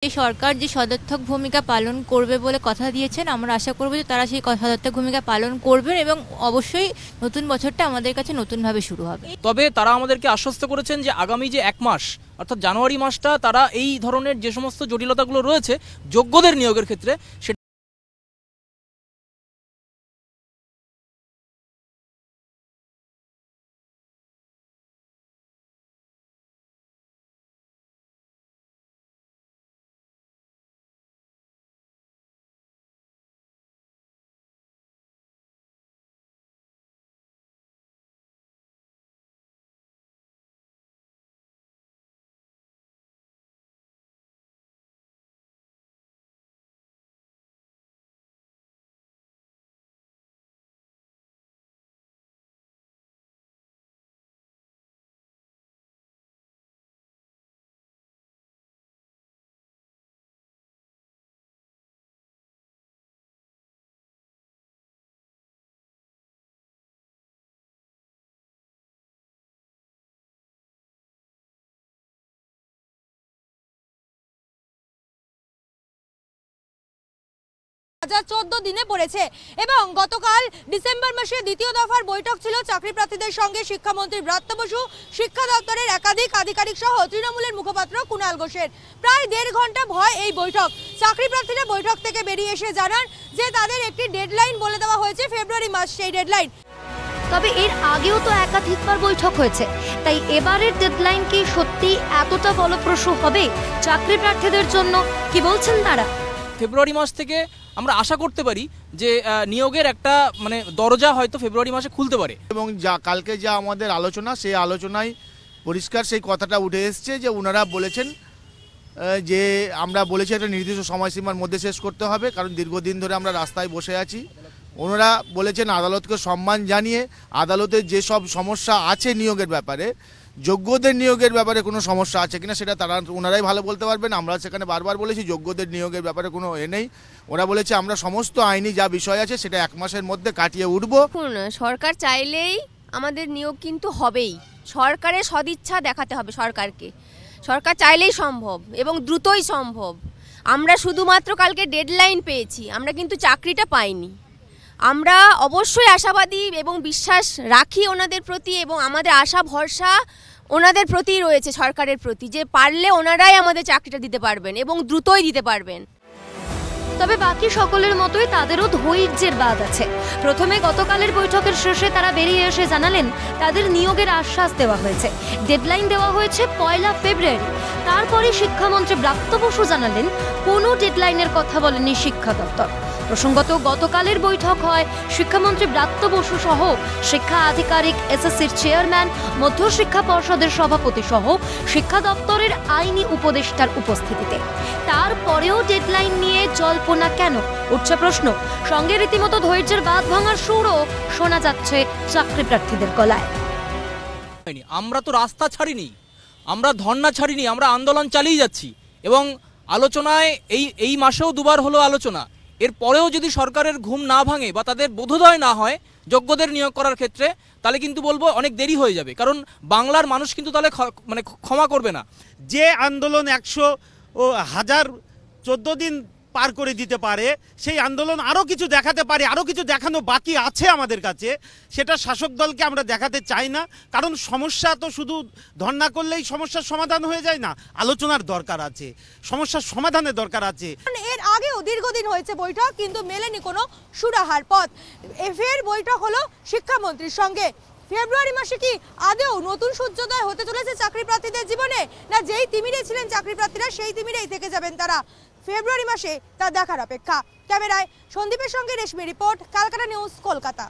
এই সরকার যে সদর্থক ভূমিকা পালন করবে বলে কথা দিয়েছেন, আমরা আশা করব যে তারা সেই সদর্থক ভূমিকা পালন করবেন এবং অবশ্যই নতুন বছরটা আমাদের কাছে নতুনভাবে শুরু হবে। তবে তারা আমাদেরকে আশ্বস্ত করেছেন যে আগামী যে এক মাস অর্থাৎ জানুয়ারি মাসটা তারা এই ধরনের যে সমস্ত জটিলতাগুলো রয়েছে যোগ্যদের নিয়োগের ক্ষেত্রে যা 14 দিনে পড়েছে এবং গতকাল ডিসেম্বর মাসে দ্বিতীয় দফার বৈঠক ছিল চাকরি প্রার্থীদের সঙ্গে শিক্ষামন্ত্রী ব্রাত্য বসু, শিক্ষা দপ্তরের একাধিক আধিকারিক সহ তৃণমূলের মুখপাত্র কুণাল ঘোষের। প্রায় 1.5 ঘন্টা হয় এই বৈঠক। চাকরি প্রার্থীরা বৈঠক থেকে বেরিয়ে এসে জানান যে তাদের একটি ডেডলাইন বলে দেওয়া হয়েছে, ফেব্রুয়ারি মাস সেই ডেডলাইন। তবে এর আগেও তো একাধিকবার বৈঠক হয়েছে, তাই এবারের ডেডলাইন কি সত্যি এতটা ফলপ্রসূ হবে চাকরি প্রার্থীদের জন্য? কি বলছেন তারা? ফেব্রুয়ারি মাস থেকে আমরা আশা করতে পারি যে নিয়োগের একটা দরজা হয়তো ফেব্রুয়ারি মাসে খুলতে পারে। এবং যা কালকে যা আমাদের আলোচনা, সেই আলোচনায় পরিষ্কার সেই কথাটা উঠে এসছে যে ওনারা বলেছেন যে আমরা বলেছি একটা নির্দিষ্ট সময়সীমার মধ্যে শেষ করতে হবে, কারণ দীর্ঘদিন ধরে আমরা রাস্তায় বসে আছি। ওনারা বলেছেন আদালতকে সম্মান জানিয়ে আদালতের যেসব সমস্যা আছে নিয়োগের ব্যাপারে, যোগ্যদের নিয়োগের ব্যাপারে কোনো সমস্যা আছে কিনা সেটা ওনারাই ভালো বলতে পারবেন। আমরা সেখানে বারবার বলেছি যোগ্যদের নিয়োগের ব্যাপারে কোনো নেই। ওরা বলেছে আমরা সমস্ত আইনি যা বিষয় আছে সেটা 1 মাসের মধ্যে কাটিয়ে উঠব। সরকার চাইলেই আমাদের নিয়োগ কিন্তু হবেই, সরকারের সদিচ্ছা দেখাতে হবে সরকারকে। সরকার চাইলেই সম্ভব এবং দ্রুতই সম্ভব। আমরা শুধুমাত্র কালকে ডেডলাইন পেয়েছি, আমরা কিন্তু চাকরিটা পাইনি। আমরা অবশ্যই আশাবাদী এবং বিশ্বাস রাখি ওনাদের প্রতি, এবং আমাদের আশা ভরসা ওনাদের প্রতি রয়েছে, সরকারের প্রতি, যে পারলে ওনারাই আমাদের চাকরিটা দিতে পারবেন এবং দ্রুতই দিতে পারবেন। তবে বাকি সকলের মতোই তাদেরও ধৈর্যের বাঁধ আছে। প্রথমে গতকালের বৈঠকের শেষে তারা বেরিয়ে এসে জানালেন তাদের নিয়োগের আশ্বাস দেওয়া হয়েছে, ডেডলাইন দেওয়া হয়েছে 1 ফেব্রুয়ারি। তারপরে শিক্ষামন্ত্রী ব্রাত্য বসু জানালেন কোনো ডেডলাইনের কথা বলেনি শিক্ষা দপ্তর। প্রসঙ্গত গতকালের বৈঠক হয় শিক্ষামন্ত্রী ব্রাত্য বসু সহ শিক্ষা আধিকারিক, এসএসসির চেয়ারম্যান, মধ্যশিক্ষা পর্ষদের সভাপতি সহ শিক্ষা দপ্তরের আইনি উপদেষ্টার উপস্থিতিতে। তারপরেও ডেডলাইন নিয়ে জল্পনা কেন উঠছে প্রশ্ন। সঙ্গে রীতিমতো ধৈর্যের বাঁধ ভাঙার সুরও শোনা যাচ্ছে চাকরি প্রার্থীদের গলায়। আমরা তো রাস্তা ছাড়িনি, আমরা ধর্ণা ছাড়িনি, আমরা আন্দোলন চালিয়ে যাচ্ছি এবং আলোচনায় এই মাসেও 2বার হলো আলোচনা। এরপরেও যদি সরকারের ঘুম না ভাঙে বা তাদের বোধোদয় না হয় যোগ্যদের নিয়োগ করার ক্ষেত্রে, তাহলে কিন্তু বলবো অনেক দেরি হয়ে যাবে, কারণ বাংলার মানুষ কিন্তু তাহলে ক্ষমা করবে না। যে আন্দোলন 100 ও 1000 14 দিন পার করে দিতে পারে, সেই আন্দোলন আরও কিছু দেখাতে পারে, আরও কিছু দেখানো বাকি আছে আমাদের কাছে। সেটা শাসক দলকে আমরা দেখাতে চাই না, কারণ সমস্যা তো শুধু ধর্ণা করলেই সমস্যার সমাধান হয়ে যায় না, আলোচনার দরকার আছে, সমস্যার সমাধানের দরকার আছে। এর আগেও দীর্ঘদিন হয়েছে বৈঠক, কিন্তু মেলেনি কোনো সুরাহার পথ। ফের বৈঠক হলো শিক্ষামন্ত্রীর সঙ্গে। ফেব্রুয়ারি মাসে কি আদৌ নতুন সূর্যোদয় হতে চলেছে চাকরি প্রার্থীদের জীবনে, না যেই তিমিরে ছিলেন চাকরি প্রার্থীরা সেই তিমিরেই থেকে যাবেন তারা? ফেব্রুয়ারি মাসে তা দেখার অপেক্ষা। ক্যামেরায় সন্দীপের সঙ্গে রেশমি রিপোর্ট, ক্যালকাটা নিউজ, কলকাতা।